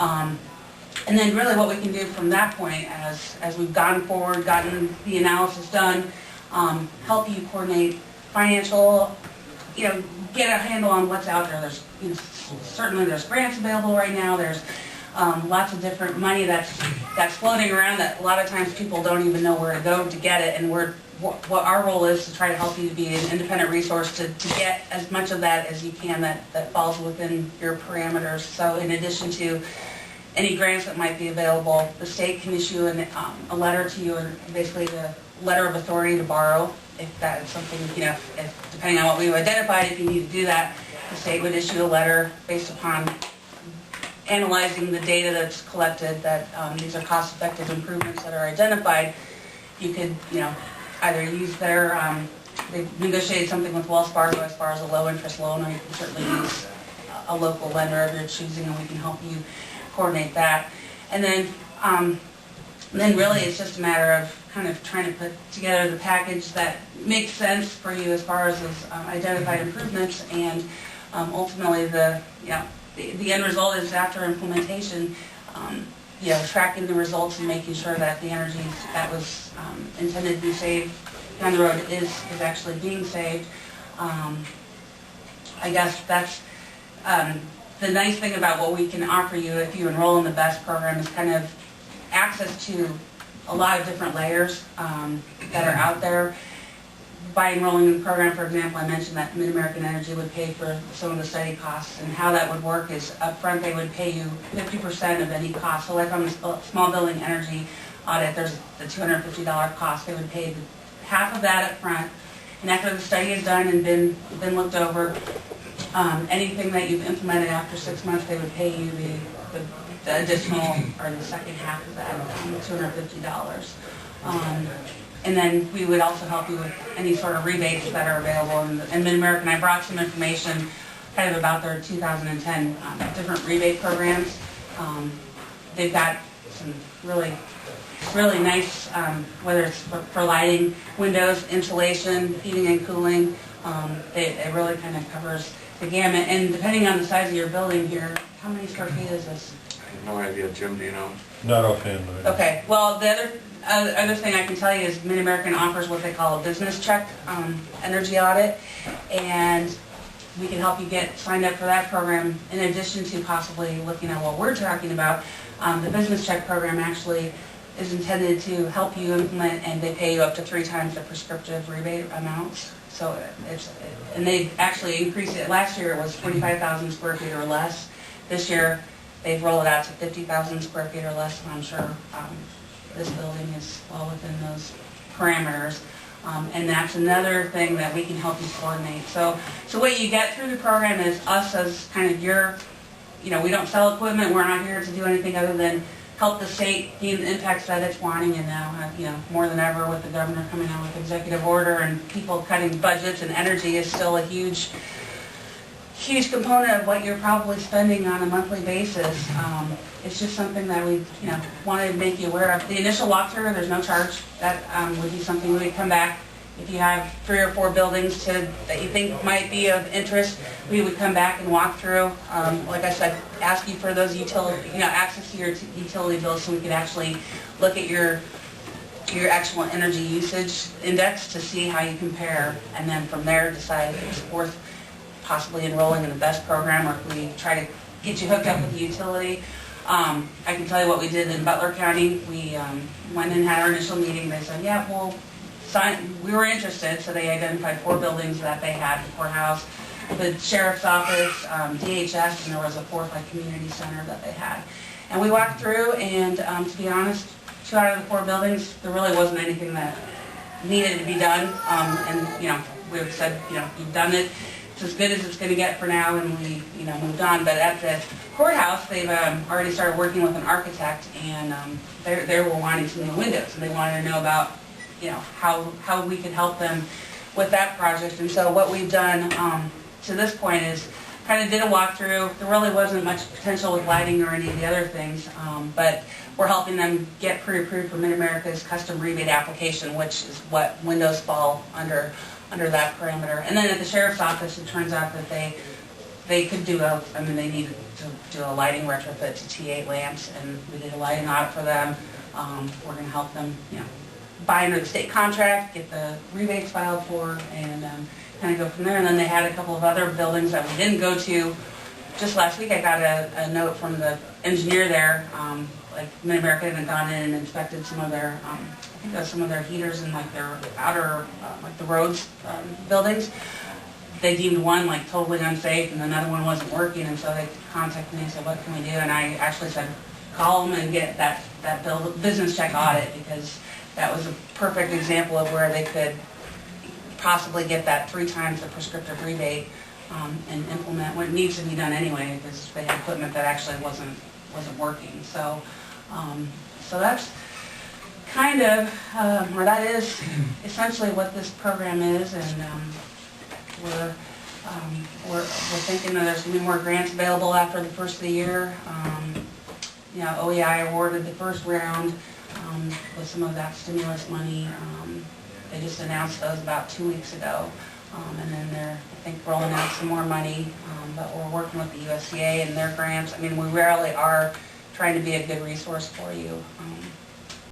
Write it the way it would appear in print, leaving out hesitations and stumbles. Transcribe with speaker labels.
Speaker 1: And then really what we can do from that point, as we've gone forward, gotten the analysis done, help you coordinate financial, get a handle on what's out there. There's, certainly there's grants available right now. There's lots of different money that's floating around that a lot of times people don't even know where to go to get it. And what our role is to try to help you to be an independent resource to get as much of that as you can that falls within your parameters. So in addition to any grants that might be available, the state can issue a letter to you, and basically the letter of authority to borrow, if that is something, if, depending on what we've identified, if you need to do that, the state would issue a letter based upon analyzing the data that's collected, that these are cost-effective improvements that are identified. You could, either use their, they've negotiated something with Wells Fargo as far as a low-interest loan, or you can certainly use a local lender of your choosing, and we can help you coordinate that. And then really it's just a matter of kind of trying to put together the package that makes sense for you as far as those identified improvements, and ultimately the end result is after implementation, tracking the results and making sure that the energy that was intended to be saved down the road is actually being saved. I guess that's the nice thing about what we can offer you if you enroll in the BEST program is kind of access to a lot of different layers that are out there. By enrolling in the program, for example, I mentioned that Mid-American Energy would pay for some of the study costs, and how that would work is up front they would pay you 50% of any cost. So like on the small building energy audit, there's the $250 cost. They would pay half of that up front, and after the study is done and been looked over, anything that you've implemented after 6 months, they would pay you the additional, or the second half of that, $250. And then we would also help you with any sort of rebates that are available. And Mid-American, I brought some information kind of about their 2010 different rebate programs. They've got some really nice, whether it's for lighting, windows, insulation, heating and cooling. It really kind of covers the gamut. And depending on the size of your building here, how many square feet is this?
Speaker 2: I have no idea, Jim, do you know?
Speaker 3: Not offhand.
Speaker 1: Okay, well, the other thing I can tell you is Mid-American offers what they call a business check energy audit, and we can help you get signed up for that program in addition to possibly looking at what we're talking about. The business check program actually is intended to help you implement, and they pay you up to 3 times the prescriptive rebate amounts. So and they actually increased it. Last year it was 45,000 square feet or less. This year they've rolled it out to 50,000 square feet or less, and I'm sure this building is well within those parameters. And that's another thing that we can help you coordinate. So what you get through the program is us as kind of your, we don't sell equipment, we're not here to do anything other than help the state gain the impacts that it's wanting, and now, more than ever with the governor coming out with executive order and people cutting budgets, and energy is still a huge component of what you're probably spending on a monthly basis. It's just something that we, wanted to make you aware of. The initial walkthrough, there's no charge. That would be something we would come back. If you have 3 or 4 buildings that you think might be of interest, we would come back and walk through. Like I said, ask you for those access to your utility bills, so we could actually look at your actual energy usage index to see how you compare, and then from there decide if it's worth possibly enrolling in the BEST program, or if we try to get you hooked up with the utility. I can tell you what we did in Butler County. We went and had our initial meeting. They said, yeah, well, we were interested, so they identified 4 buildings that they had: the courthouse, the sheriff's office, DHS, and there was a 4th, like, community center that they had. And we walked through, and to be honest, 2 out of the 4 buildings, there really wasn't anything that needed to be done. And we said, you've done it. It's as good as it's going to get for now, and we, moved on. But at the courthouse, they've already started working with an architect, and they were wanting some new windows, and they wanted to know about, how we could help them with that project. And so what we've done to this point is kind of did a walkthrough. There really wasn't much potential with lighting or any of the other things, but we're helping them get pre-approved for Mid-America's custom rebate application, which is what windows fall under that parameter. And then at the sheriff's office, it turns out that they could do I mean, they needed to do a lighting retrofit to T8 lamps, and we did a lighting audit for them. We're going to help them, buy under the state contract, get the rebates filed for, and kind of go from there. And then they had a couple of other buildings that we didn't go to. Just last week I got a note from the engineer there, like Mid-America had gone in and inspected some of their, I think it was some of their heaters in like their outer, like the roads buildings. They deemed one like totally unsafe and another one wasn't working, and so they contacted me and said, what can we do? And I actually said, call them and get that business check audit, because that was a perfect example of where they could possibly get that 3 times the prescriptive rebate and implement what needs to be done anyway, because they had equipment that actually wasn't working. So, so that's kind of, or that is essentially what this program is, and we're thinking that there's going to be more grants available after the first of the year. OEI awarded the first round with some of that stimulus money. They just announced those about 2 weeks ago, and then they're, I think, rolling out some more money. But we're working with the USDA and their grants. I mean, we really are trying to be a good resource for you.